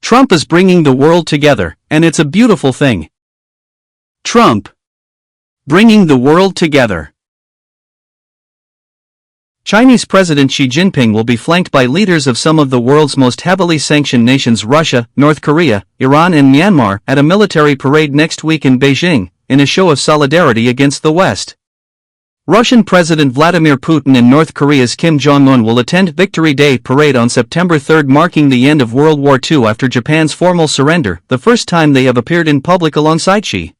Trump is bringing the world together, and it's a beautiful thing. Trump. Bringing the world together. Chinese President Xi Jinping will be flanked by leaders of some of the world's most heavily sanctioned nations, Russia, North Korea, Iran and Myanmar, at a military parade next week in Beijing, in a show of solidarity against the West. Russian President Vladimir Putin and North Korea's Kim Jong-un will attend Victory Day parade on September 3, marking the end of World War II after Japan's formal surrender, the first time they have appeared in public alongside Xi.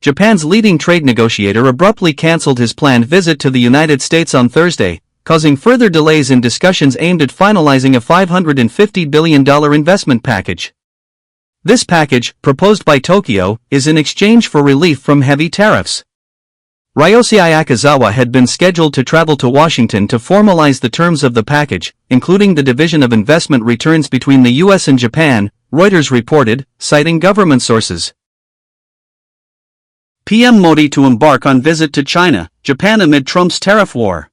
Japan's leading trade negotiator abruptly cancelled his planned visit to the United States on Thursday, causing further delays in discussions aimed at finalizing a $550 billion investment package. This package, proposed by Tokyo, is in exchange for relief from heavy tariffs. Ryosuke Akazawa had been scheduled to travel to Washington to formalize the terms of the package, including the division of investment returns between the U.S. and Japan, Reuters reported, citing government sources. PM Modi to embark on visit to China, Japan amid Trump's tariff war.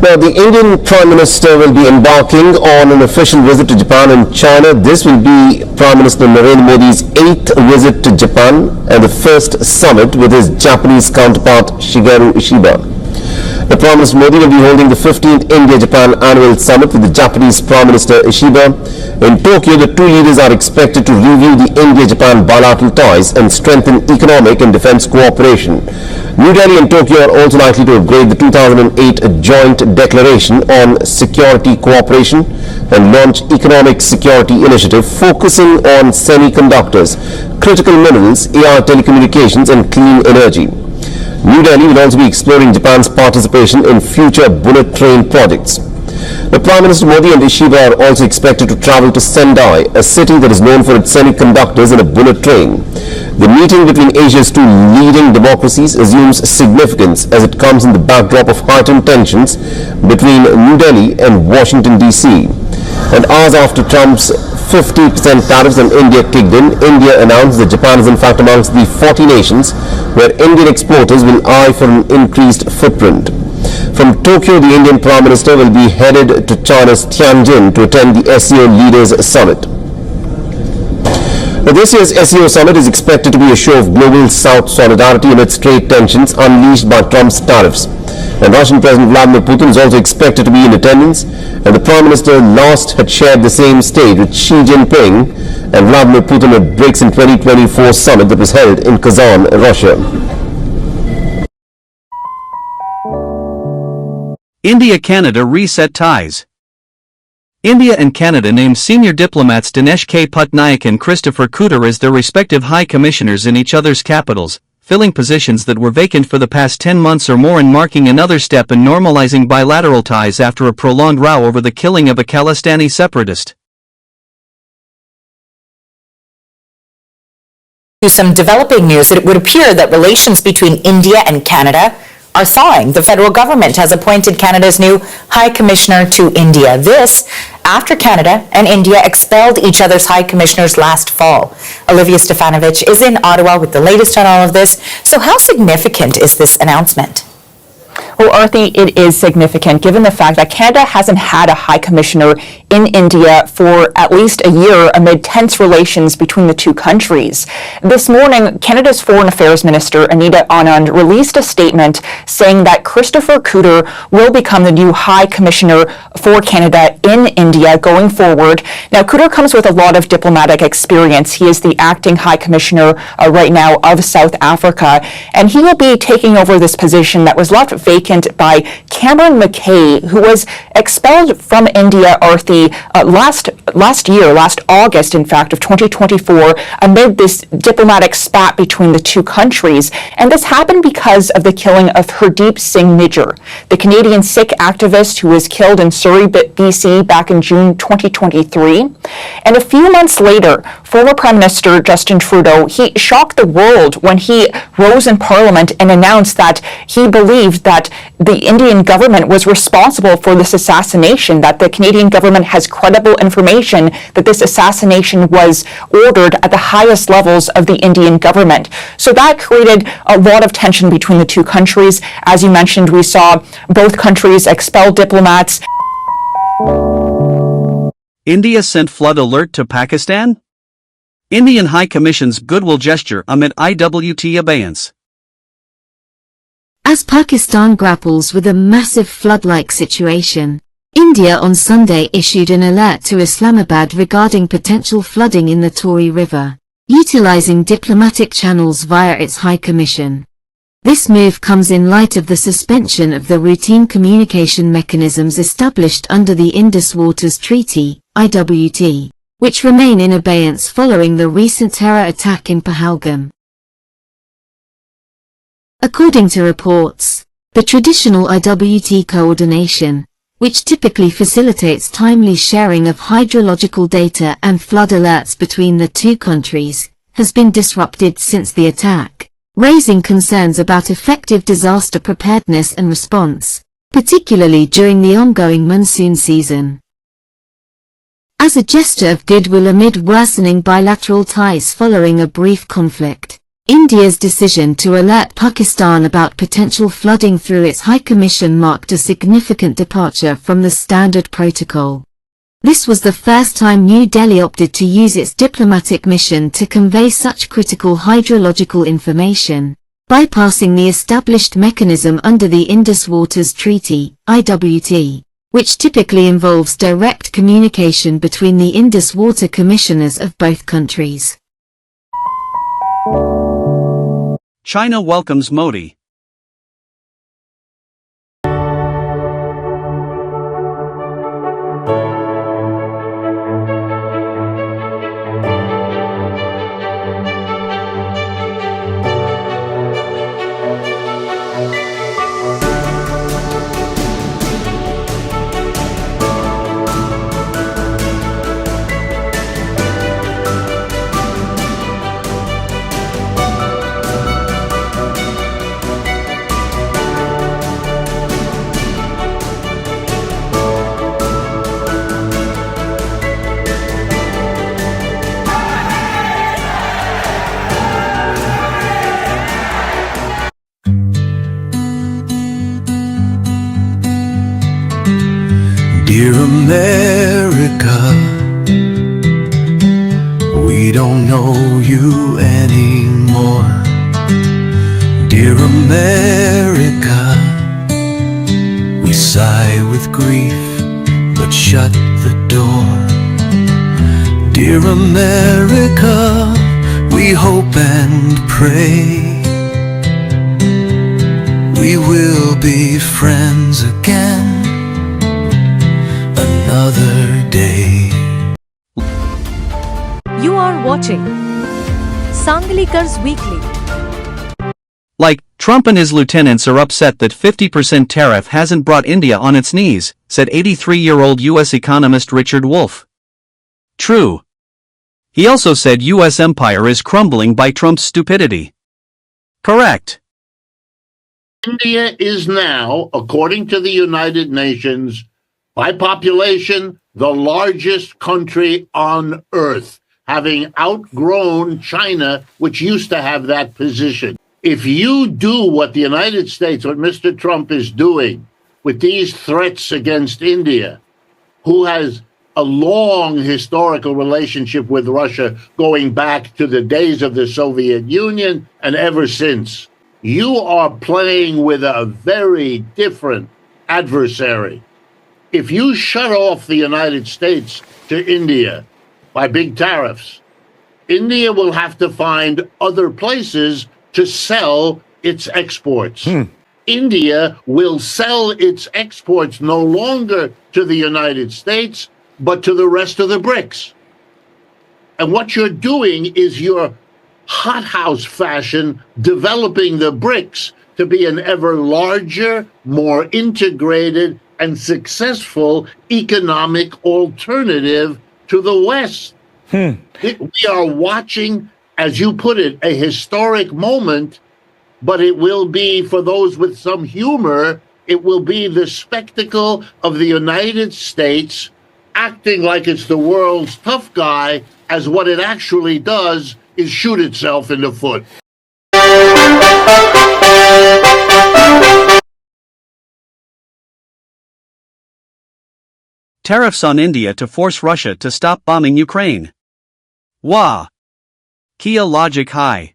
Now, the Indian Prime Minister will be embarking on an official visit to Japan and China. This will be Prime Minister Narendra Modi's 8th visit to Japan and the first summit with his Japanese counterpart Shigeru Ishiba. The Prime Minister Modi will be holding the 15th India-Japan Annual Summit with the Japanese Prime Minister Ishiba. In Tokyo, the two leaders are expected to review the India-Japan bilateral ties and strengthen economic and defense cooperation. New Delhi and Tokyo are also likely to upgrade the 2008 Joint Declaration on Security Cooperation and launch Economic Security Initiative focusing on semiconductors, critical minerals, AI telecommunications and clean energy. New Delhi will also be exploring Japan's participation in future bullet train projects. The Prime Minister Modi and Ishiba are also expected to travel to Sendai, a city that is known for its semiconductors and a bullet train. The meeting between Asia's two leading democracies assumes significance as it comes in the backdrop of heightened tensions between New Delhi and Washington, D.C. And hours after Trump's 50% tariffs on India kicked in, India announced that Japan is in fact amongst the 40 nations where Indian exporters will eye for an increased footprint. From Tokyo, the Indian Prime Minister will be headed to China's Tianjin to attend the SCO Leaders Summit. Now, this year's SCO Summit is expected to be a show of global South solidarity amidst trade tensions unleashed by Trump's tariffs. And Russian President Vladimir Putin is also expected to be in attendance, and the Prime Minister last had shared the same stage with Xi Jinping and Vladimir Putin at BRICS in 2024 summit that was held in Kazan, Russia. India-Canada reset ties. India and Canada named senior diplomats Dinesh K. Patnaik and Christopher Cooter as their respective high commissioners in each other's capitals, filling positions that were vacant for the past 10 months or more and marking another step in normalizing bilateral ties after a prolonged row over the killing of a Khalistani separatist. Some developing news, it would appear that relations between India and Canada are thawing. The federal government has appointed Canada's new High Commissioner to India. This after Canada and India expelled each other's High Commissioners last fall. Olivia Stefanovich is in Ottawa with the latest on all of this. So how significant is this announcement? Well, Arthi, it is significant given the fact that Canada hasn't had a High Commissioner in India for at least a year amid tense relations between the two countries. This morning, Canada's Foreign Affairs Minister, Anita Anand, released a statement saying that Christopher Cooter will become the new High Commissioner for Canada in India going forward. Now, Cooter comes with a lot of diplomatic experience. He is the acting High Commissioner right now of South Africa, and he will be taking over this position that was left vacant by Cameron McKay, who was expelled from India, Arthi, last August, in fact, of 2024, amid this diplomatic spat between the two countries. And this happened because of the killing of Hardeep Singh Nijjar, the Canadian Sikh activist who was killed in Surrey, BC back in June 2023. And a few months later, former Prime Minister Justin Trudeau, he shocked the world when he rose in Parliament and announced that he believed that the Indian government was responsible for this assassination, that the Canadian government has credible information that this assassination was ordered at the highest levels of the Indian government. So that created a lot of tension between the two countries. As you mentioned, we saw both countries expel diplomats. India sent flood alert to Pakistan? Indian High Commission's goodwill gesture amid IWT abeyance. As Pakistan grapples with a massive flood-like situation, India on Sunday issued an alert to Islamabad regarding potential flooding in the Tauri River, utilizing diplomatic channels via its High Commission. This move comes in light of the suspension of the routine communication mechanisms established under the Indus Waters Treaty, IWT, which remain in abeyance following the recent terror attack in Pahalgam. According to reports, the traditional IWT coordination, which typically facilitates timely sharing of hydrological data and flood alerts between the two countries, has been disrupted since the attack, raising concerns about effective disaster preparedness and response, particularly during the ongoing monsoon season. As a gesture of goodwill amid worsening bilateral ties following a brief conflict, India's decision to alert Pakistan about potential flooding through its High Commission marked a significant departure from the standard protocol. This was the first time New Delhi opted to use its diplomatic mission to convey such critical hydrological information, bypassing the established mechanism under the Indus Waters Treaty, IWT, which typically involves direct communication between the Indus Water Commissioners of both countries. China welcomes Modi. Dear America, we don't know you anymore. Dear America, we sigh with grief, but shut the door. Dear America, we hope and pray we will be friends again another day. You are watching Sanglikar's Weekly. Like, Trump and his lieutenants are upset that 50% tariff hasn't brought India on its knees, said 83-year-old U.S. economist Richard Wolff. True. He also said U.S. empire is crumbling by Trump's stupidity. Correct. India is now, according to the United Nations, by population, the largest country on earth, having outgrown China, which used to have that position. If you do what the United States, what Mr. Trump is doing with these threats against India, who has a long historical relationship with Russia going back to the days of the Soviet Union and ever since, you are playing with a very different adversary. If you shut off the United States to India by big tariffs, India will have to find other places to sell its exports. India will sell its exports no longer to the United States, but to the rest of the BRICS. And what you're doing is you're hothouse fashion developing the BRICS to be an ever larger, more integrated, and successful economic alternative to the West. We are watching, as you put it, a historic moment, but it will be, for those with some humor, it will be the spectacle of the United States acting like it's the world's tough guy, as what it actually does is shoot itself in the foot. Tariffs on India to force Russia to stop bombing Ukraine. Wah! Kia logic high.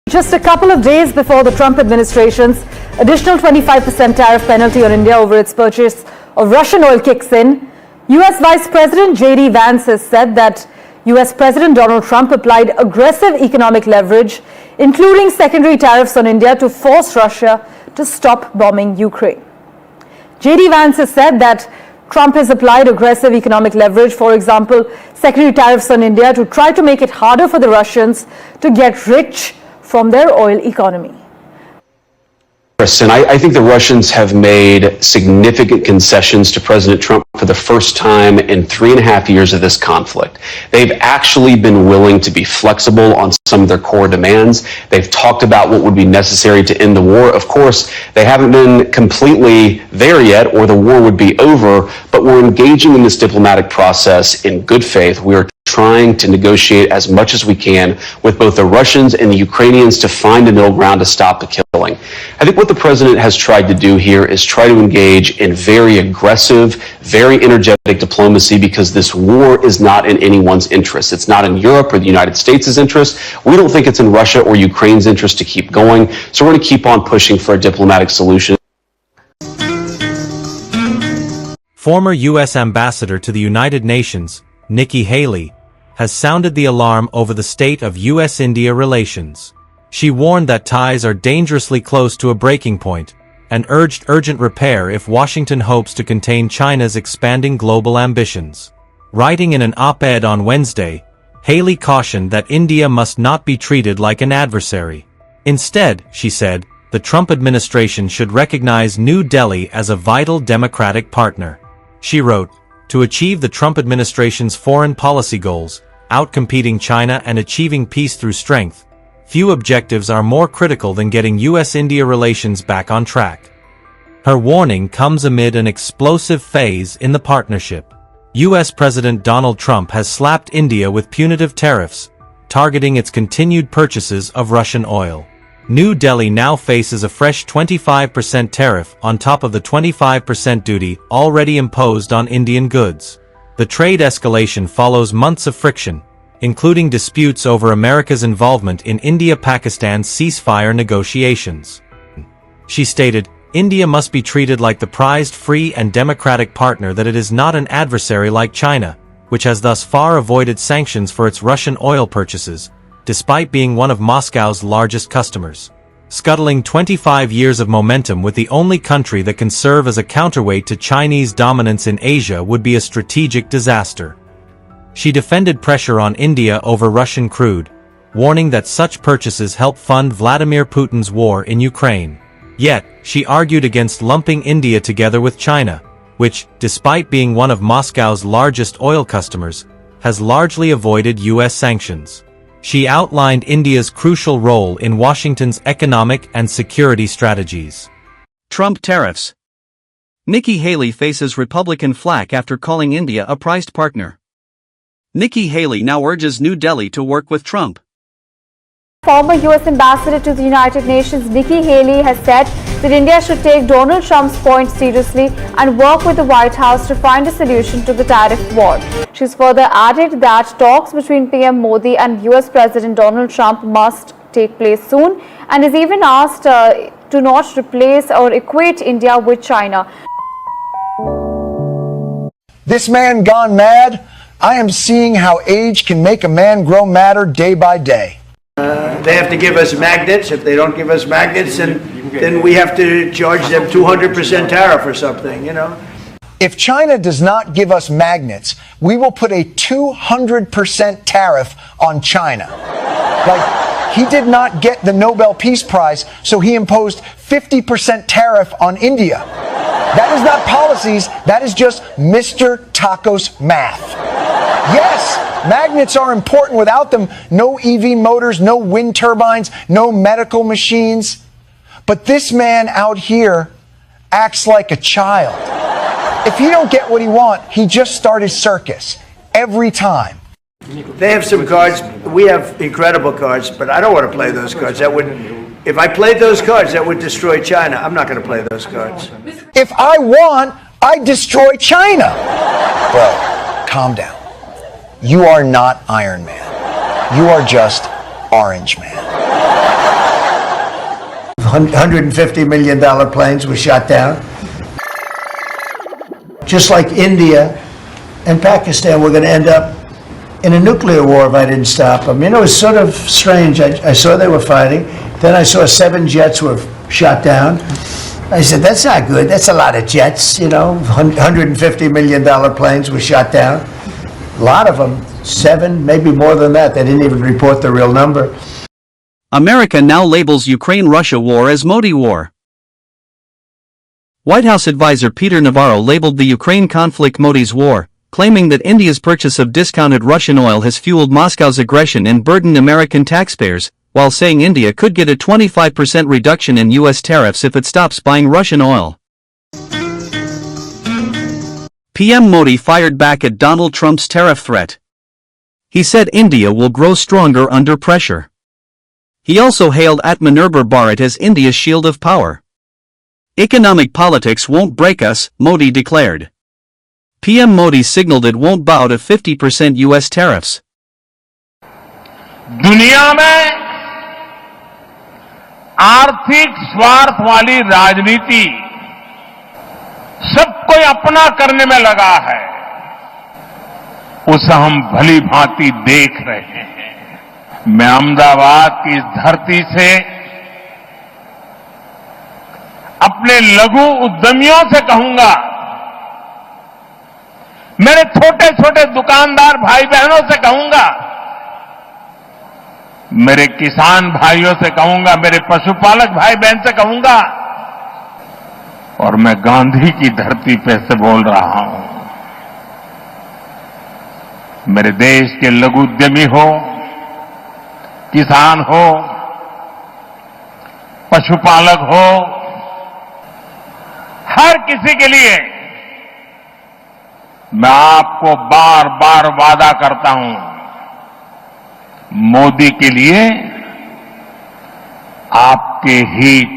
Just a couple of days before the Trump administration's additional 25% tariff penalty on India over its purchase of Russian oil kicks in, U.S. Vice President J.D. Vance has said that U.S. President Donald Trump applied aggressive economic leverage, including secondary tariffs on India, to force Russia to stop bombing Ukraine. J.D. Vance has said that Trump has applied aggressive economic leverage, for example, secondary tariffs on India, to try to make it harder for the Russians to get rich from their oil economy. And I think the Russians have made significant concessions to President Trump for the first time in 3.5 years of this conflict. They've actually been willing to be flexible on some of their core demands. They've talked about what would be necessary to end the war. Of course, they haven't been completely there yet, or the war would be over, but we're engaging in this diplomatic process in good faith. We are trying to negotiate as much as we can with both the Russians and the Ukrainians to find a middle ground to stop the killing. I think what the president has tried to do here is try to engage in very aggressive, very energetic diplomacy, because this war is not in anyone's interest. It's not in Europe or the United States' interest. We don't think it's in Russia or Ukraine's interest to keep going. So we're going to keep on pushing for a diplomatic solution. Former U.S. Ambassador to the United Nations, Nikki Haley, has sounded the alarm over the state of U.S.-India relations. She warned that ties are dangerously close to a breaking point, and urged urgent repair if Washington hopes to contain China's expanding global ambitions. Writing in an op-ed on Wednesday, Haley cautioned that India must not be treated like an adversary. Instead, she said, the Trump administration should recognize New Delhi as a vital democratic partner. She wrote, to achieve the Trump administration's foreign policy goals, outcompeting China and achieving peace through strength, few objectives are more critical than getting U.S.-India relations back on track. Her warning comes amid an explosive phase in the partnership. U.S. President Donald Trump has slapped India with punitive tariffs, targeting its continued purchases of Russian oil. New Delhi now faces a fresh 25% tariff on top of the 25% duty already imposed on Indian goods. The trade escalation follows months of friction, including disputes over America's involvement in India-Pakistan's ceasefire negotiations. She stated, India must be treated like the prized free and democratic partner that it is, not an adversary like China, which has thus far avoided sanctions for its Russian oil purchases, despite being one of Moscow's largest customers. Scuttling 25 years of momentum with the only country that can serve as a counterweight to Chinese dominance in Asia would be a strategic disaster. She defended pressure on India over Russian crude, warning that such purchases help fund Vladimir Putin's war in Ukraine. Yet, she argued against lumping India together with China, which, despite being one of Moscow's largest oil customers, has largely avoided U.S. sanctions. She outlined India's crucial role in Washington's economic and security strategies. Trump tariffs. Nikki Haley faces Republican flack after calling India a prized partner. Nikki Haley now urges New Delhi to work with Trump. Former U.S. Ambassador to the United Nations Nikki Haley has said that India should take Donald Trump's point seriously and work with the White House to find a solution to the tariff war. She's further added that talks between PM Modi and U.S. President Donald Trump must take place soon, and is even asked to not replace or equate India with China. This man gone mad? I am seeing how age can make a man grow madder day by day. They have to give us magnets. If they don't give us magnets, then we have to charge them 200% tariff or something, you know. If China does not give us magnets, we will put a 200% tariff on China. Like, he did not get the Nobel Peace Prize, so he imposed 50% tariff on India. That is not policies, that is just Mr. Tacos math. Yes, magnets are important. Without them, no EV motors, no wind turbines, no medical machines. But this man out here acts like a child. If he don't get what he wants, he just started circus every time. They have some cards. We have incredible cards, but I don't want to play those cards. That would, if I played those cards, that would destroy China. I'm not going to play those cards. If I want, I destroy China. Bro, calm down. You are not Iron Man. You are just Orange Man. $150 million planes were shot down. Just like India and Pakistan, we're going to end up in a nuclear war if I didn't stop them. You know, it's sort of strange. I saw they were fighting. Then I saw 7 jets were shot down. I said, that's not good. That's a lot of jets, you know. $150 million planes were shot down. A lot of them, 7, maybe more than that. They didn't even report the real number. America now labels Ukraine-Russia war as Modi war. White House advisor Peter Navarro labeled the Ukraine conflict Modi's war, claiming that India's purchase of discounted Russian oil has fueled Moscow's aggression and burdened American taxpayers, while saying India could get a 25% reduction in U.S. tariffs if it stops buying Russian oil. PM Modi fired back at Donald Trump's tariff threat. He said India will grow stronger under pressure. He also hailed Atmanirbhar Bharat as India's shield of power. Economic politics won't break us, Modi declared. PM Modi signaled it won't bow to 50% U.S. tariffs. दुनिया में आर्थिक स्वार्थ वाली राजनीति सबको अपना करने में लगा है, उसे हम भली भांति देख रहे हैं। मैं अहमदाबाद की इस धरती से अपने लघु उद्यमियों से कहूंगा, मेरे छोटे छोटे दुकानदार भाई बहनों से कहूंगा, मेरे किसान भाइयों से कहूंगा, मेरे पशुपालक भाई बहन से कहूंगा, और मैं गांधी की धरती पे से बोल रहा हूं, मेरे देश के लघु उद्यमी हो, किसान हो, पशुपालक हो, हर किसी के लिए मैं आपको बार बार वादा करता हूं, मोदी के लिए आपके हित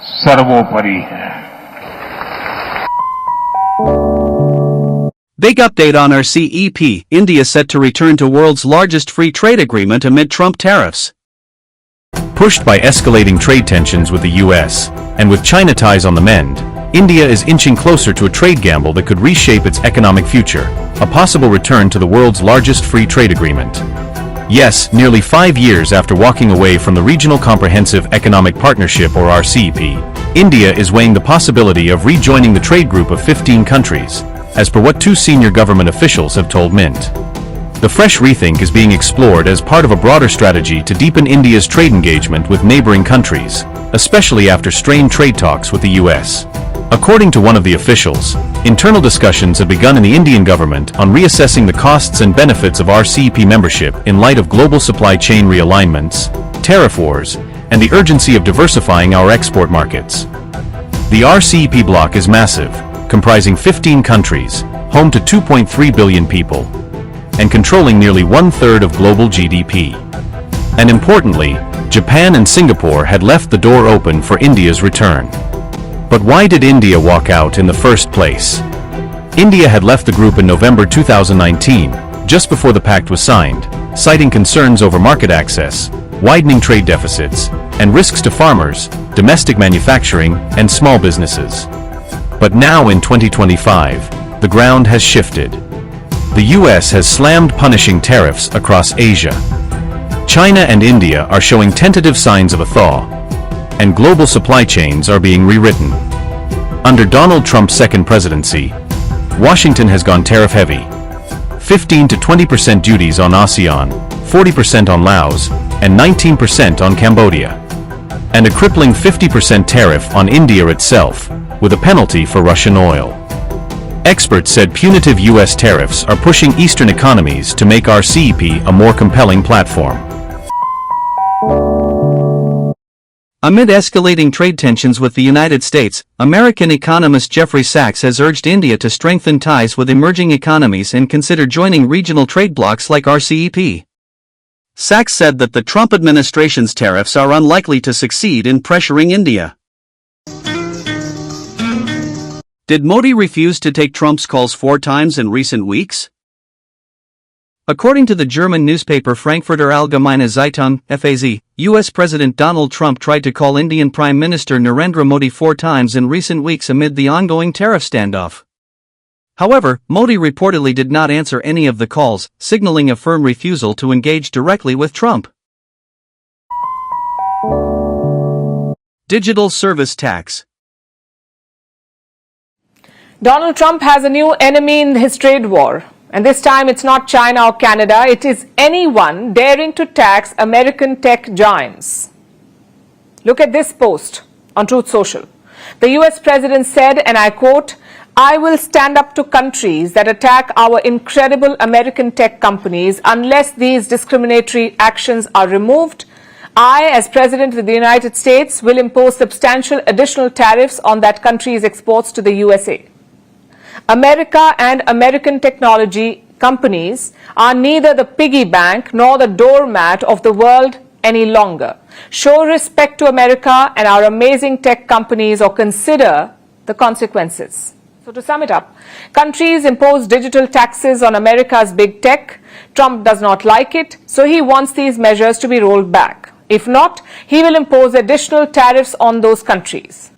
सर्वोपरि है। Big update on our CEP. India set to return to world's largest free trade agreement amid Trump tariffs. Pushed by escalating trade tensions with the U.S., and with China ties on the mend, India is inching closer to a trade gamble that could reshape its economic future, a possible return to the world's largest free trade agreement. Yes, nearly 5 years after walking away from the Regional Comprehensive Economic Partnership or RCEP, India is weighing the possibility of rejoining the trade group of 15 countries, as per what 2 senior government officials have told Mint. The fresh rethink is being explored as part of a broader strategy to deepen India's trade engagement with neighboring countries, especially after strained trade talks with the US. According to one of the officials, internal discussions have begun in the Indian government on reassessing the costs and benefits of RCEP membership in light of global supply chain realignments, tariff wars, and the urgency of diversifying our export markets. The RCEP bloc is massive, comprising 15 countries, home to 2.3 billion people, and controlling nearly 1/3 of global GDP. And importantly, Japan and Singapore had left the door open for India's return. But why did India walk out in the first place? India had left the group in November 2019, just before the pact was signed, citing concerns over market access, widening trade deficits, and risks to farmers, domestic manufacturing, and small businesses. But now in 2025, the ground has shifted. The US has slammed punishing tariffs across Asia. China and India are showing tentative signs of a thaw, and global supply chains are being rewritten. Under Donald Trump's second presidency, Washington has gone tariff heavy. 15 to 20% duties on ASEAN, 40% on Laos, and 19% on Cambodia. And a crippling 50% tariff on India itself, with a penalty for Russian oil. Experts said punitive U.S. tariffs are pushing Eastern economies to make RCEP a more compelling platform. Amid escalating trade tensions with the United States, American economist Jeffrey Sachs has urged India to strengthen ties with emerging economies and consider joining regional trade blocs like RCEP. Sachs said that the Trump administration's tariffs are unlikely to succeed in pressuring India. Did Modi refuse to take Trump's calls 4 times in recent weeks? According to the German newspaper Frankfurter Allgemeine Zeitung, FAZ, U.S. President Donald Trump tried to call Indian Prime Minister Narendra Modi 4 times in recent weeks amid the ongoing tariff standoff. However, Modi reportedly did not answer any of the calls, signaling a firm refusal to engage directly with Trump. Digital Service Tax. Donald Trump has a new enemy in his trade war. And this time it's not China or Canada, it is anyone daring to tax American tech giants. Look at this post on Truth Social. The US president said, and I quote, "I will stand up to countries that attack our incredible American tech companies unless these discriminatory actions are removed. I, as President of the United States, will impose substantial additional tariffs on that country's exports to the USA." America and American technology companies are neither the piggy bank nor the doormat of the world any longer. Show respect to America and our amazing tech companies, or consider the consequences. So to sum it up, countries impose digital taxes on America's big tech. Trump does not like it, so he wants these measures to be rolled back. If not, he will impose additional tariffs on those countries.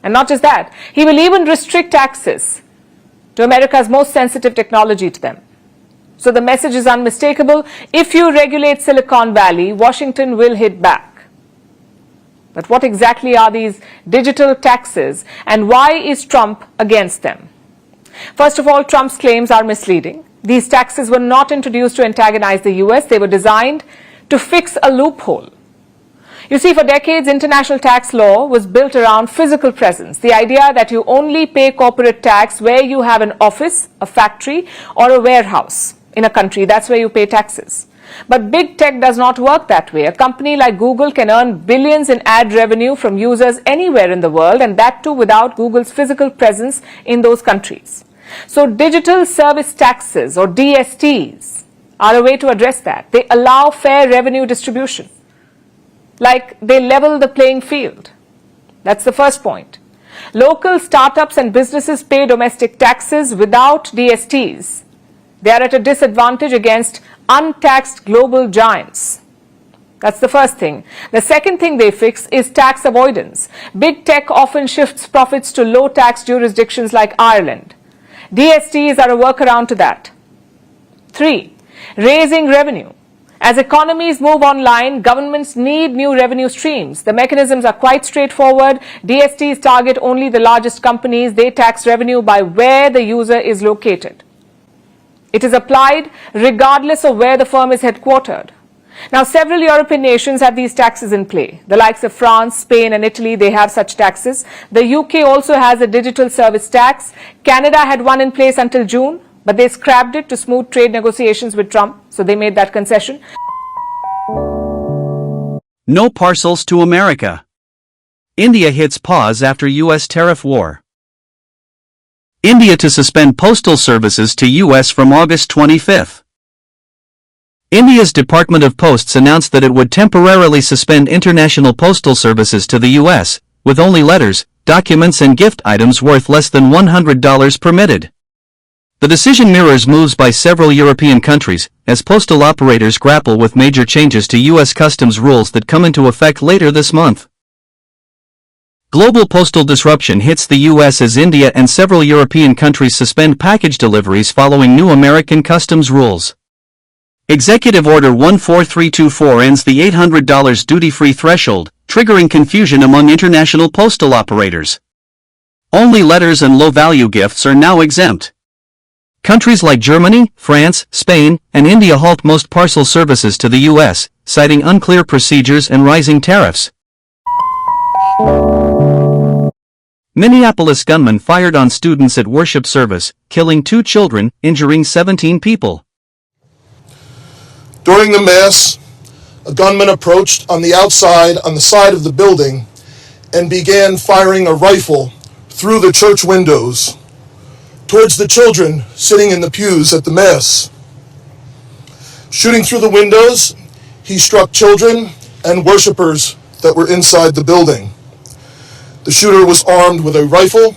And not just that, he will even restrict access to America's most sensitive technology to them. So the message is unmistakable. If you regulate Silicon Valley, Washington will hit back. But what exactly are these digital taxes, and why is Trump against them? First of all, Trump's claims are misleading. These taxes were not introduced to antagonize the US. They were designed to fix a loophole. You see, for decades, international tax law was built around physical presence, the idea that you only pay corporate tax where you have an office, a factory, or a warehouse in a country. That's where you pay taxes. But big tech does not work that way. A company like Google can earn billions in ad revenue from users anywhere in the world, and that too without Google's physical presence in those countries. So digital service taxes, or DSTs, are a way to address that. They allow fair revenue distribution. Like they level the playing field. That's the first point. Local startups and businesses pay domestic taxes without DSTs. They are at a disadvantage against untaxed global giants. That's the first thing. The second thing they fix is tax avoidance. Big tech often shifts profits to low tax jurisdictions like Ireland. DSTs are a workaround to that. 3. Raising revenue. As economies move online, governments need new revenue streams. The mechanisms are quite straightforward. DSTs target only the largest companies. They tax revenue by where the user is located. It is applied regardless of where the firm is headquartered. Now, several European nations have these taxes in play. The likes of France, Spain, and Italy, they have such taxes. The UK also has a digital service tax. Canada had one in place until June, but they scrapped it to smooth trade negotiations with Trump, so they made that concession. No parcels to America. India hits pause after U.S. tariff war. India to suspend postal services to U.S. from August 25. India's Department of Posts announced that it would temporarily suspend international postal services to the U.S., with only letters, documents and gift items worth less than $100 permitted. The decision mirrors moves by several European countries, as postal operators grapple with major changes to U.S. customs rules that come into effect later this month. Global postal disruption hits the U.S. as India and several European countries suspend package deliveries following new American customs rules. Executive Order 14324 ends the $800 duty-free threshold, triggering confusion among international postal operators. Only letters and low-value gifts are now exempt. Countries like Germany, France, Spain, and India halt most parcel services to the U.S., citing unclear procedures and rising tariffs. Minneapolis gunman fired on students at worship service, killing 2 children, injuring 17 people. During the Mass, a gunman approached on the outside on the side of the building and began firing a rifle through the church windows towards the children sitting in the pews at the Mass. Shooting through the windows, he struck children and worshipers that were inside the building. The shooter was armed with a rifle,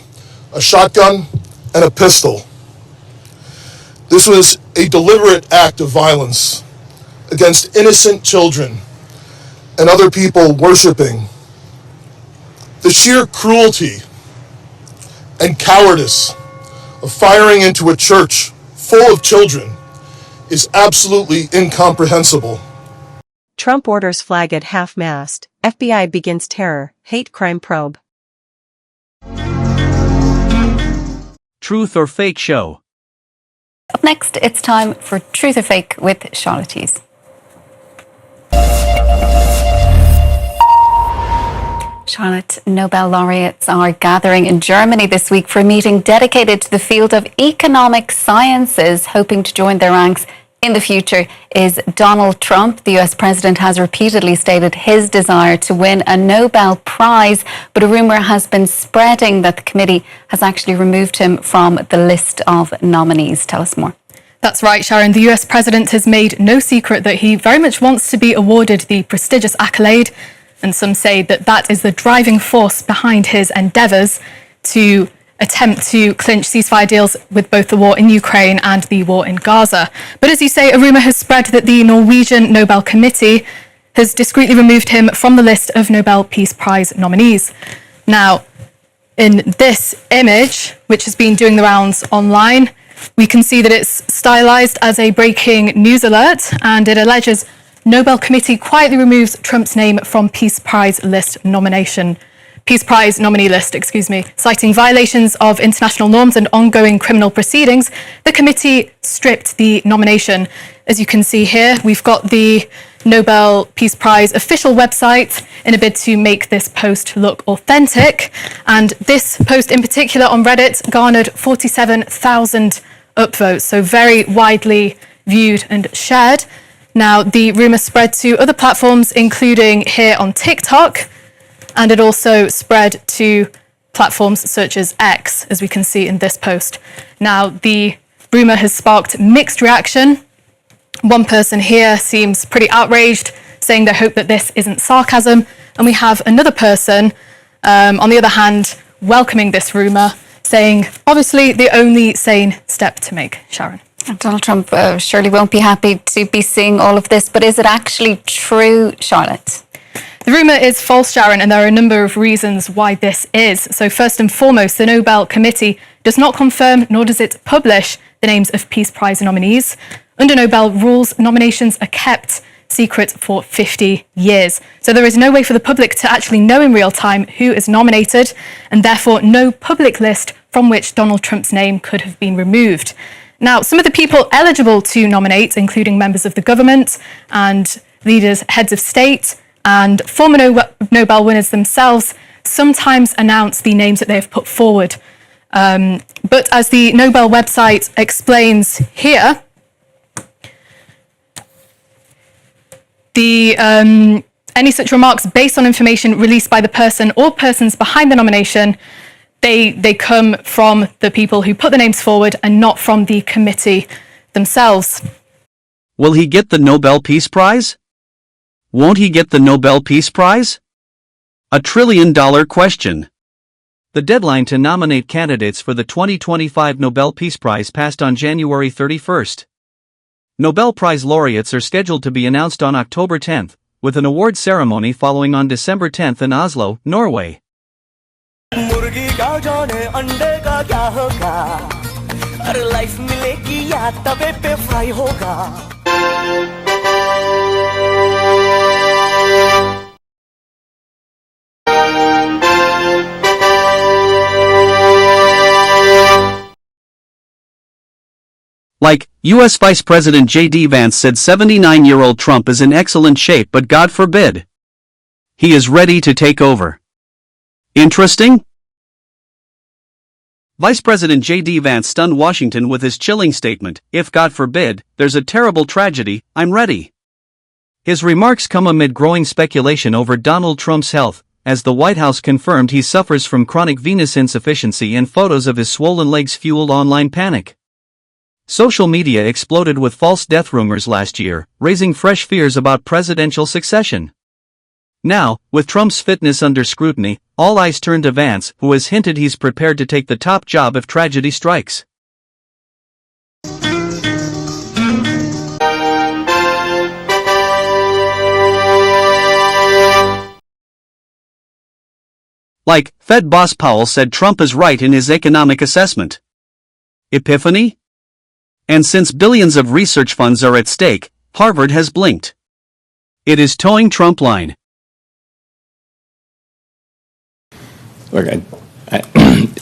a shotgun, and a pistol. This was a deliberate act of violence against innocent children and other people worshiping. The sheer cruelty and cowardice of firing into a church full of children is absolutely incomprehensible. Trump orders flag at half-mast, FBI begins terror, hate crime probe. Truth or fake show? Up next, it's time for Truth or Fake with Charlotte Hughes. Charlotte, Nobel laureates are gathering in Germany this week for a meeting dedicated to the field of economic sciences. Hoping to join their ranks in the future is Donald Trump. The US president has repeatedly stated his desire to win a Nobel Prize, but a rumor has been spreading that the committee has actually removed him from the list of nominees. Tell us more. That's right, Sharon. The US president has made no secret that he very much wants to be awarded the prestigious accolade, and some say that that is the driving force behind his endeavours to attempt to clinch ceasefire deals with both the war in Ukraine and the war in Gaza. But as you say, a rumour has spread that the Norwegian Nobel Committee has discreetly removed him from the list of Nobel Peace Prize nominees. Now, in this image, which has been doing the rounds online, we can see that it's stylised as a breaking news alert, and it alleges Nobel Committee quietly removes Trump's name from Peace Prize nominee list, citing violations of international norms and ongoing criminal proceedings. The committee stripped the nomination. As you can see here, we've got the Nobel Peace Prize official website in a bid to make this post look authentic. And this post in particular on Reddit garnered 47,000 upvotes, so very widely viewed and shared. Now, the rumour spread to other platforms, including here on TikTok, and it also spread to platforms such as X, as we can see in this post. Now, the rumour has sparked mixed reaction. One person here seems pretty outraged, saying they hope that this isn't sarcasm. And we have another person, on the other hand, welcoming this rumour, saying, obviously, the only sane step to make. Sharon. Donald Trump surely won't be happy to be seeing all of this, but is it actually true, Charlotte? The rumour is false, Sharon, and there are a number of reasons why this is. So first and foremost, the Nobel Committee does not confirm, nor does it publish, the names of Peace Prize nominees. Under Nobel rules, nominations are kept secret for 50 years. So there is no way for the public to actually know in real time who is nominated, and therefore no public list from which Donald Trump's name could have been removed. Now, some of the people eligible to nominate, including members of the government and leaders, heads of state, and former Nobel winners themselves, sometimes announce the names that they have put forward. But as the Nobel website explains here, any such remarks based on information released by the person or persons behind the nomination, they come from the people who put the names forward and not from the committee themselves. Will he get the Nobel Peace Prize? Won't he get the Nobel Peace Prize? $1 trillion question. The deadline to nominate candidates for the 2025 Nobel Peace Prize passed on January 31st. Nobel Prize laureates are scheduled to be announced on October 10th, with an award ceremony following on December 10th in Oslo, Norway. मुर्गी का जाने अंडे का क्या होगा अरे life मिलेगी या तवे पे फ्राई होगा Like, U.S. Vice President J.D. Vance said 79-year-old Trump is in excellent shape, but God forbid, he is ready to take over. Interesting? Vice President J.D. Vance stunned Washington with his chilling statement, "If God forbid, there's a terrible tragedy, I'm ready." His remarks come amid growing speculation over Donald Trump's health, as the White House confirmed he suffers from chronic venous insufficiency and photos of his swollen legs fueled online panic. Social media exploded with false death rumors last year, raising fresh fears about presidential succession. Now, with Trump's fitness under scrutiny, all eyes turn to Vance, who has hinted he's prepared to take the top job if tragedy strikes. Like, Fed boss Powell said Trump is right in his economic assessment. Epiphany? And since billions of research funds are at stake, Harvard has blinked. It is towing Trump line. Look,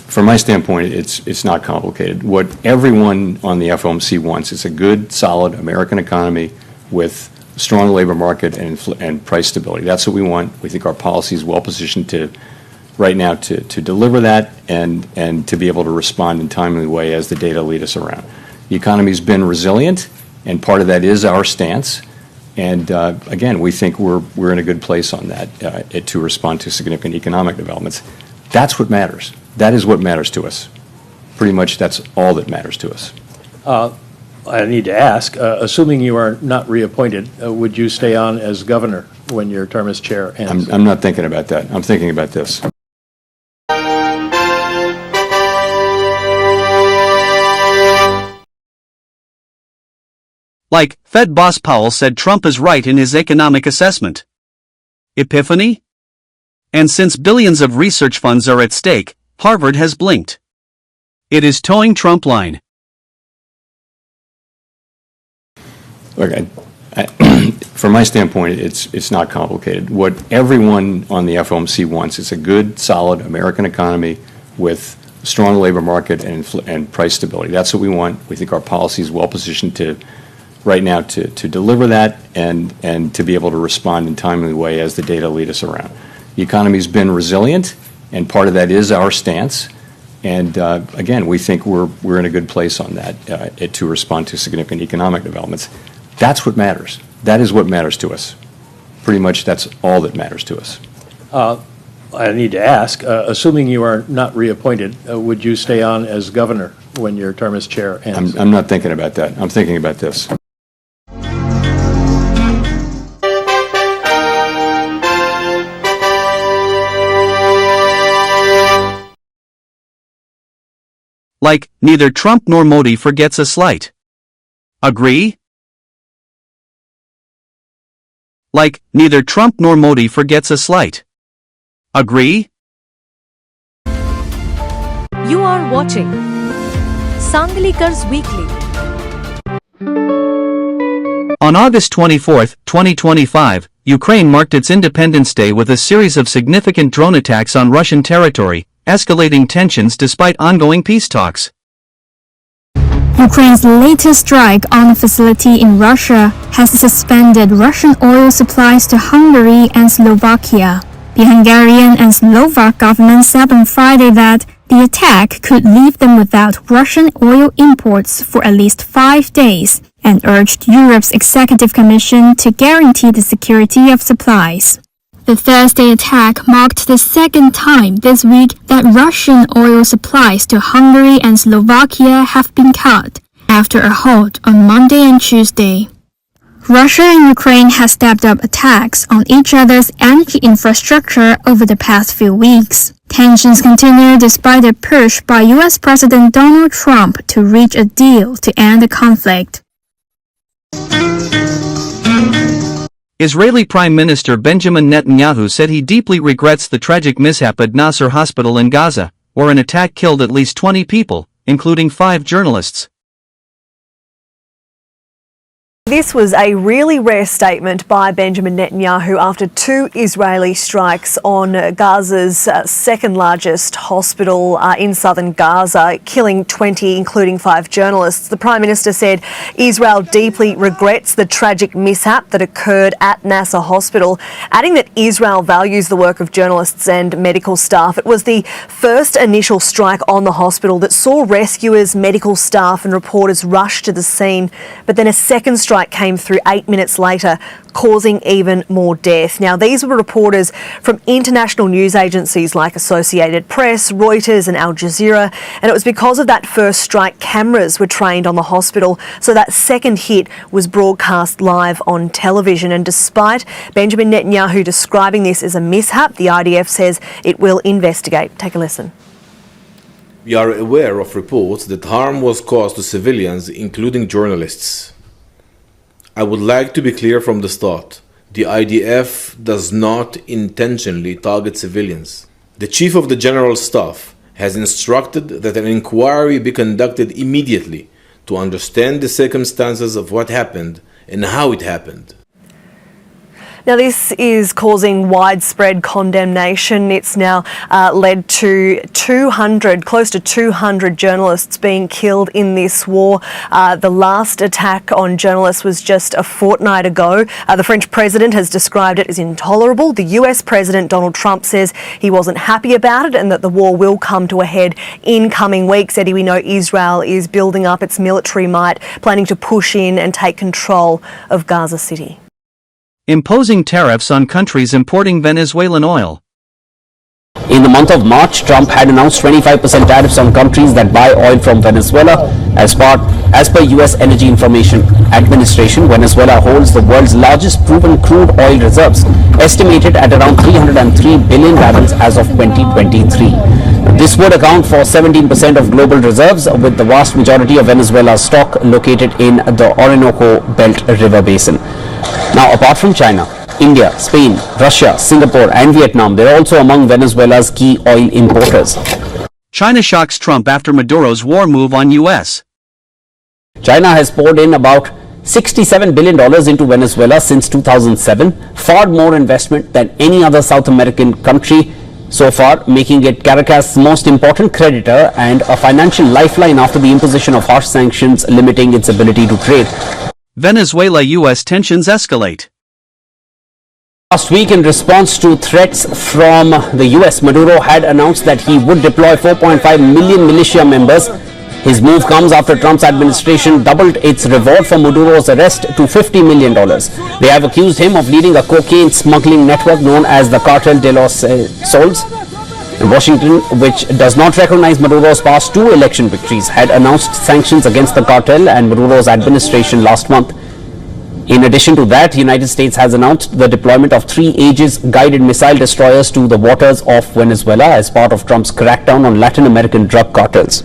from my standpoint, it's not complicated. What everyone on the FOMC wants is a good, solid American economy with a strong labor market and price stability. That's what we want. We think our policy is well positioned to, right now, to deliver that and to be able to respond in a timely way as the data lead us around. The economy's been resilient, and part of that is our stance. And again, we think we're in a good place on that to respond to significant economic developments. That's what matters. That is what matters to us. Pretty much that's all that matters to us. I need to ask, assuming you are not reappointed, would you stay on as governor when your term as chair ends? I'm not thinking about that. I'm thinking about this. Like, Fed boss Powell said Trump is right in his economic assessment. Epiphany? And since billions of research funds are at stake, Harvard has blinked. It is towing Trump line. Look, from my standpoint, it's not complicated. What everyone on the FOMC wants is a good, solid American economy with a strong labor market and price stability. That's what we want. We think our policy is well positioned to, right now, to deliver that and to be able to respond in a timely way as the data lead us around. The economy's been resilient, and part of that is our stance. And again, we think we're in a good place on that to respond to significant economic developments. That's what matters. That is what matters to us. Pretty much that's all that matters to us. I need to ask, assuming you are not reappointed, would you stay on as governor when your term as chair ends? I'm not thinking about that. I'm thinking about this. Like, neither Trump nor Modi forgets a slight. Agree? Like, neither Trump nor Modi forgets a slight. Agree? You are watching Sanglikar's Weekly. On August 24, 2025, Ukraine marked its Independence Day with a series of significant drone attacks on Russian territory, escalating tensions despite ongoing peace talks. Ukraine's latest strike on a facility in Russia has suspended Russian oil supplies to Hungary and Slovakia. The Hungarian and Slovak governments said on Friday that the attack could leave them without Russian oil imports for at least 5 days and urged Europe's Executive Commission to guarantee the security of supplies. The Thursday attack marked the second time this week that Russian oil supplies to Hungary and Slovakia have been cut, after a halt on Monday and Tuesday. Russia and Ukraine have stepped up attacks on each other's energy infrastructure over the past few weeks. Tensions continue despite a push by U.S. President Donald Trump to reach a deal to end the conflict. Israeli Prime Minister Benjamin Netanyahu said he deeply regrets the tragic mishap at Nasser Hospital in Gaza, where an attack killed at least 20 people, including 5 journalists. This was a really rare statement by Benjamin Netanyahu after 2 Israeli strikes on Gaza's second largest hospital in southern Gaza, killing 20, including 5 journalists. The Prime Minister said Israel deeply regrets the tragic mishap that occurred at Nasser Hospital, adding that Israel values the work of journalists and medical staff. It was the first initial strike on the hospital that saw rescuers, medical staff and reporters rush to the scene, but then a second strike strike came through 8 minutes later, causing even more death. Now, these were reporters from international news agencies like Associated Press, Reuters and Al Jazeera, and it was because of that first strike cameras were trained on the hospital, so that second hit was broadcast live on television. And despite Benjamin Netanyahu describing this as a mishap, the IDF says it will investigate. Take a listen. We are aware of reports that harm was caused to civilians, including journalists. I would like to be clear from the start. The IDF does not intentionally target civilians. The Chief of the General Staff has instructed that an inquiry be conducted immediately to understand the circumstances of what happened and how it happened. Now, this is causing widespread condemnation. It's now led to close to 200 journalists being killed in this war. The last attack on journalists was just a fortnight ago. The French president has described it as intolerable. The US President Donald Trump says he wasn't happy about it and that the war will come to a head in coming weeks. Eddie, we know Israel is building up its military might, planning to push in and take control of Gaza City. Imposing tariffs on countries importing Venezuelan oil. In the month of March, Trump had announced 25% tariffs on countries that buy oil from Venezuela. As per U.S. Energy Information Administration, Venezuela holds the world's largest proven crude oil reserves, estimated at around 303 billion barrels as of 2023. This would account for 17% of global reserves, with the vast majority of Venezuela's stock located in the Orinoco Belt River Basin. Now, apart from China, India, Spain, Russia, Singapore and Vietnam, they're also among Venezuela's key oil importers. China shocks Trump after Maduro's war move on U.S. China has poured in about $67 billion into Venezuela since 2007, far more investment than any other South American country so far, making it Caracas' most important creditor and a financial lifeline after the imposition of harsh sanctions limiting its ability to trade. Venezuela-U.S. tensions escalate. Last week, in response to threats from the US, Maduro had announced that he would deploy 4.5 million militia members. His move comes after Trump's administration doubled its reward for Maduro's arrest to $50 million. They have accused him of leading a cocaine smuggling network known as the Cartel de los Soles. Washington, which does not recognize Maduro's past two election victories, had announced sanctions against the cartel and Maduro's administration last month. In addition to that, the United States has announced the deployment of 3 Aegis guided missile destroyers to the waters of Venezuela as part of Trump's crackdown on Latin American drug cartels.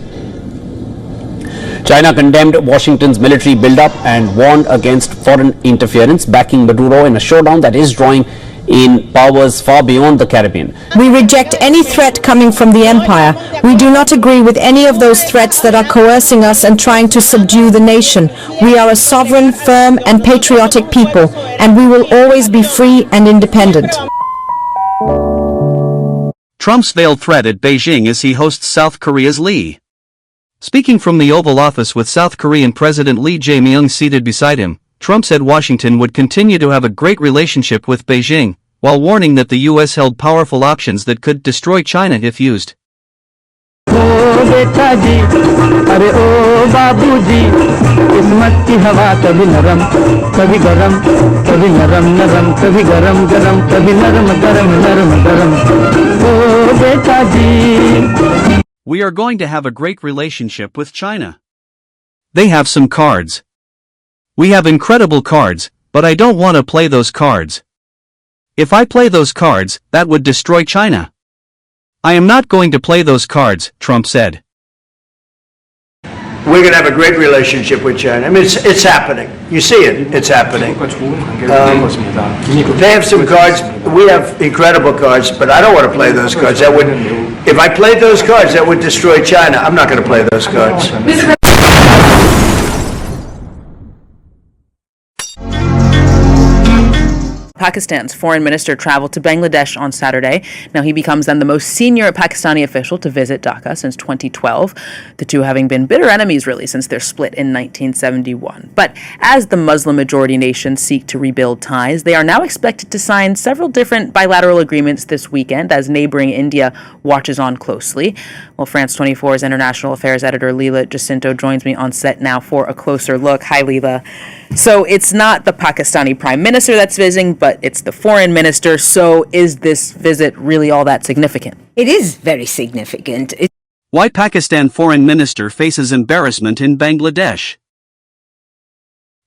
China condemned Washington's military buildup and warned against foreign interference, backing Maduro in a showdown that is drawing in powers far beyond the Caribbean. We reject any threat coming from the empire. We do not agree with any of those threats that are coercing us and trying to subdue the nation. We are a sovereign, firm and patriotic people, and we will always be free and independent. Trump's veiled threat at Beijing as he hosts South Korea's Lee. Speaking from the Oval Office with South Korean President Lee Jae-myung seated beside him, Trump said Washington would continue to have a great relationship with Beijing, while warning that the U.S. held powerful options that could destroy China if used. We are going to have a great relationship with China. They have some cards. We have incredible cards, but I don't want to play those cards. If I play those cards, that would destroy China. I am not going to play those cards, Trump said. We're going to have a great relationship with China. I mean, it's happening. You see it. It's happening. They have some cards. We have incredible cards, but I don't want to play those cards. That would, if I played those cards, that would destroy China. I'm not going to play those cards. Pakistan's foreign minister traveled to Bangladesh on Saturday. Now he becomes then the most senior Pakistani official to visit Dhaka since 2012, the two having been bitter enemies really since their split in 1971. But as the Muslim-majority nations seek to rebuild ties, they are now expected to sign several different bilateral agreements this weekend as neighboring India watches on closely. Well, France 24's international affairs editor Leila Jacinto joins me on set now for a closer look. Hi, Leila. So it's not the Pakistani prime minister that's visiting, but it's the foreign minister. So is this visit really all that significant? It is very significant. Why Pakistan foreign minister faces embarrassment in Bangladesh?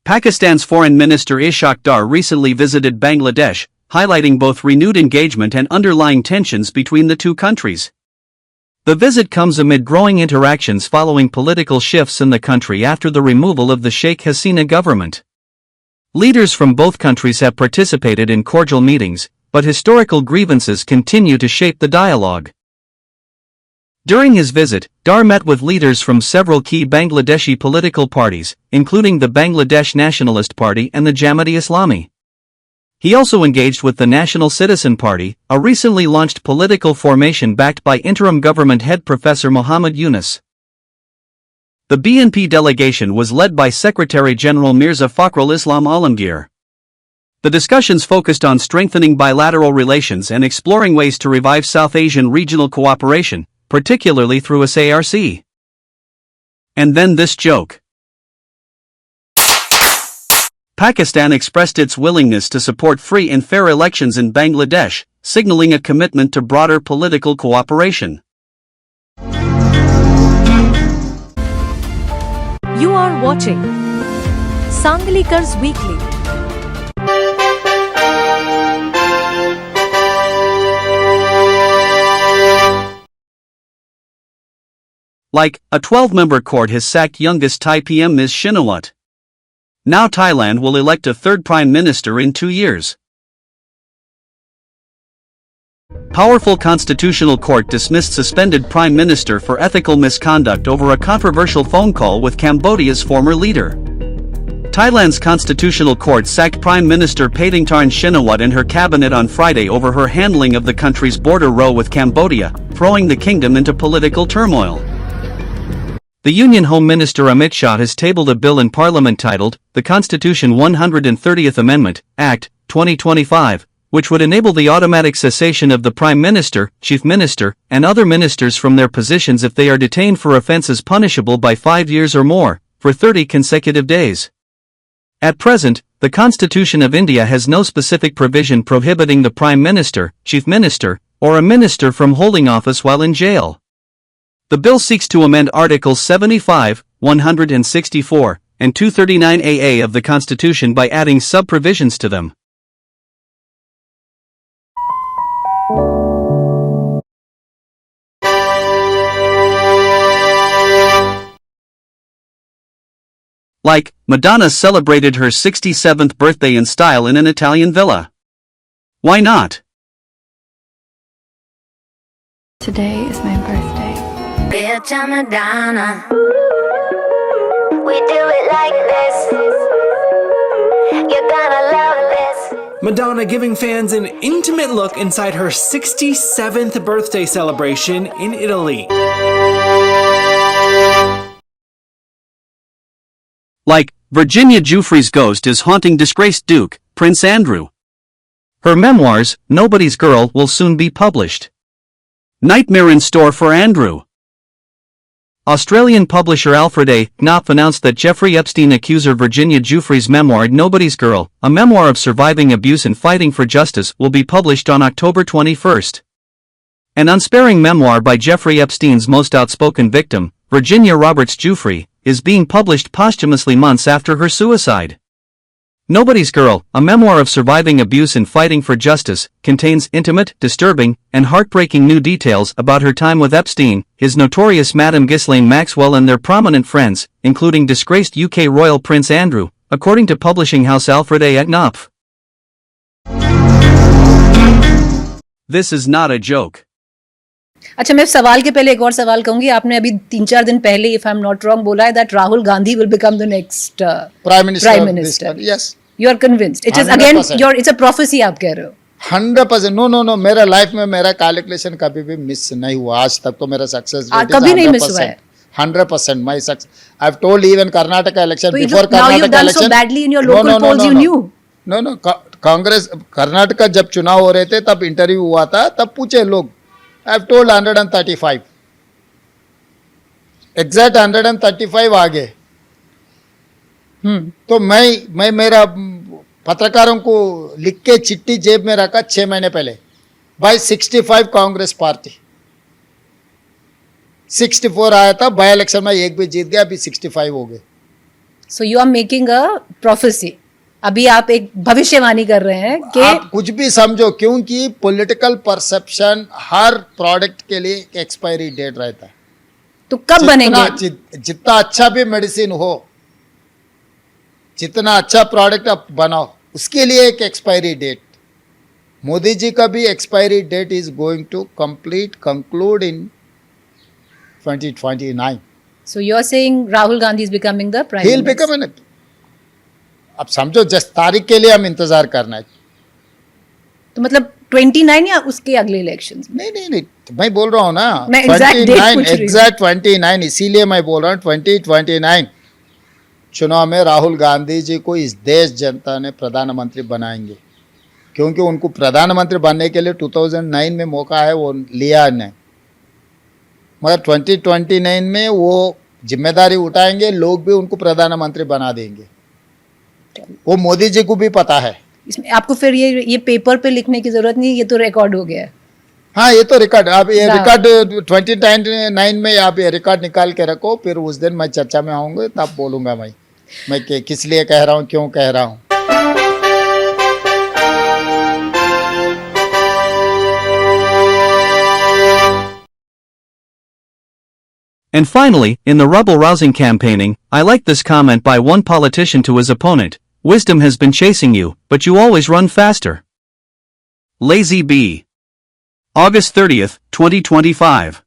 Pakistan's foreign minister Ishaq Dar recently visited Bangladesh, highlighting both renewed engagement and underlying tensions between the two countries. The visit comes amid growing interactions following political shifts in the country after the removal of the Sheikh Hasina government. Leaders from both countries have participated in cordial meetings, but historical grievances continue to shape the dialogue. During his visit, Dar met with leaders from several key Bangladeshi political parties, including the Bangladesh Nationalist Party and the Jamaat-e-Islami. He also engaged with the National Citizen Party, a recently launched political formation backed by interim government head Professor Muhammad Yunus. The BNP delegation was led by Secretary General Mirza Fakhrul Islam Alamgir. The discussions focused on strengthening bilateral relations and exploring ways to revive South Asian regional cooperation, particularly through SARC. And then this joke. Pakistan expressed its willingness to support free and fair elections in Bangladesh, signaling a commitment to broader political cooperation. You are watching Sanglikars Weekly. Like, a 12-member court has sacked youngest Thai PM Ms. Shinawatra. Now Thailand will elect a third prime minister in 2 years. Powerful constitutional court dismissed suspended prime minister for ethical misconduct over a controversial phone call with Cambodia's former leader. Thailand's constitutional court sacked Prime Minister Paetongtarn Shinawatra and her cabinet on Friday over her handling of the country's border row with Cambodia, throwing the kingdom into political turmoil. The Union Home Minister Amit Shah has tabled a bill in Parliament titled, the Constitution 130th Amendment, Act, 2025, which would enable the automatic cessation of the Prime Minister, Chief Minister, and other ministers from their positions if they are detained for offences punishable by 5 years or more, for 30 consecutive days. At present, the Constitution of India has no specific provision prohibiting the Prime Minister, Chief Minister, or a minister from holding office while in jail. The bill seeks to amend Articles 75, 164, and 239AA of the Constitution by adding sub-provisions to them. Like, Madonna celebrated her 67th birthday in style in an Italian villa. Why not? Today is my birthday. Bitch, I'm Madonna. We do it like this. You're gonna love this. Madonna giving fans an intimate look inside her 67th birthday celebration in Italy. Like, Virginia Giuffre's ghost is haunting disgraced Duke, Prince Andrew. Her memoirs, Nobody's Girl, will soon be published. Nightmare in store for Andrew. Australian publisher Alfred A. Knopf announced that Jeffrey Epstein accuser Virginia Giuffre's memoir Nobody's Girl, a memoir of surviving abuse and fighting for justice, will be published on October 21st. An unsparing memoir by Jeffrey Epstein's most outspoken victim, Virginia Roberts Giuffre, is being published posthumously months after her suicide. Nobody's Girl, a memoir of surviving abuse and fighting for justice, contains intimate, disturbing, and heartbreaking new details about her time with Epstein, his notorious Madam Ghislaine Maxwell and their prominent friends, including disgraced UK royal Prince Andrew, according to publishing house Alfred A. Knopf. This is not a joke. अच्छा मैं सवाल के पहले एक और सवाल कहूंगी आपने अभी 3-4 दिन पहले if I am not wrong बोला है that Rahul Gandhi will become the next prime minister yes you are convinced it is again your it's a prophecy आप कह रहे हो 100%. नो मेरा लाइफ में मेरा कैलकुलेशन कभी भी मिस नहीं हुआ आज तक तो मेरा सक्सेस रेट कभी नहीं मिस हुआ है 100% my success. I've told even Karnataka election so before now Karnataka you've done election. so badly in your local polls you knew. No. Congress Karnataka जब चुनाव हो रहे थे तब इंटरव्यू हुआ था तब पूछे लोग. I've told 135. Exact 135 आ गए. तो मैं मेरा पत्रकारों को लिख के चिट्ठी जेब में रखा 6 महीने पहले, बाय 65 कांग्रेस पार्टी 64 आया था, बाय इलेक्शन में एक भी जीत गया, अभी 65 हो गए। So you are making a prophecy, अभी आप एक भविष्यवाणी कर रहे हैं कि आप कुछ भी समझो, क्योंकि पॉलिटिकल परसेप्शन हर प्रोडक्ट के लिए एक एक्सपायरी डेट रहता है। तो कब बनेंगे? जितना अच्छा भी मेडिसिन हो, जितना अच्छा प्रोडक्ट आप बनाओ, उसके लिए एक एक्सपायरी डेट। मोदी जी का भी expiry date is going to conclude in 2029। So you are saying Rahul Gandhi is becoming the prime He'll minister? become an, अब समझो 10 तारीख के लिए हम इंतजार करना है। तो मतलब 29 या उसके अगले इलेक्शंस? नहीं, मैं बोल रहा हूँ ना, मैं एग्जैक्ट डेट पूछ रही हूँ। एग्जैक्ट 29, इसीलिए मैं बोल रहा हूँ 2029 चुनाव में राहुल गांधी जी को इस देश जनता ने प्रधानमंत्री बनाएंगे, क्योंकि उनको प्रधानमंत्री बनने के लिए 2009 में मौका है, वो लिया नहीं, मगर 2029 में वो जिम्मेदारी उठाएंगे, लोग भी उनको प्रधानमंत्री बना देंगे। वो मोदी जी को भी पता है। इसमें आपको फिर ये पेपर पे लिखने की जरूरत नहीं, ये तो रिकॉर्ड हो गया है। हाँ, ये तो रिकॉर्ड, आप ये रिकॉर्ड 2029 में आप ये रिकॉर्ड निकाल के रखो, फिर उस दिन मैं चर्चा में आऊंगा, तब बोलूंगा मैं किस लिए कह रहा हूँ, क्यों कह रहा हूँ। And finally, in the rebel-rousing campaigning, I like this comment by one politician to his opponent: "Wisdom has been chasing you, but you always run faster." Lazy B. August 30th, 2025.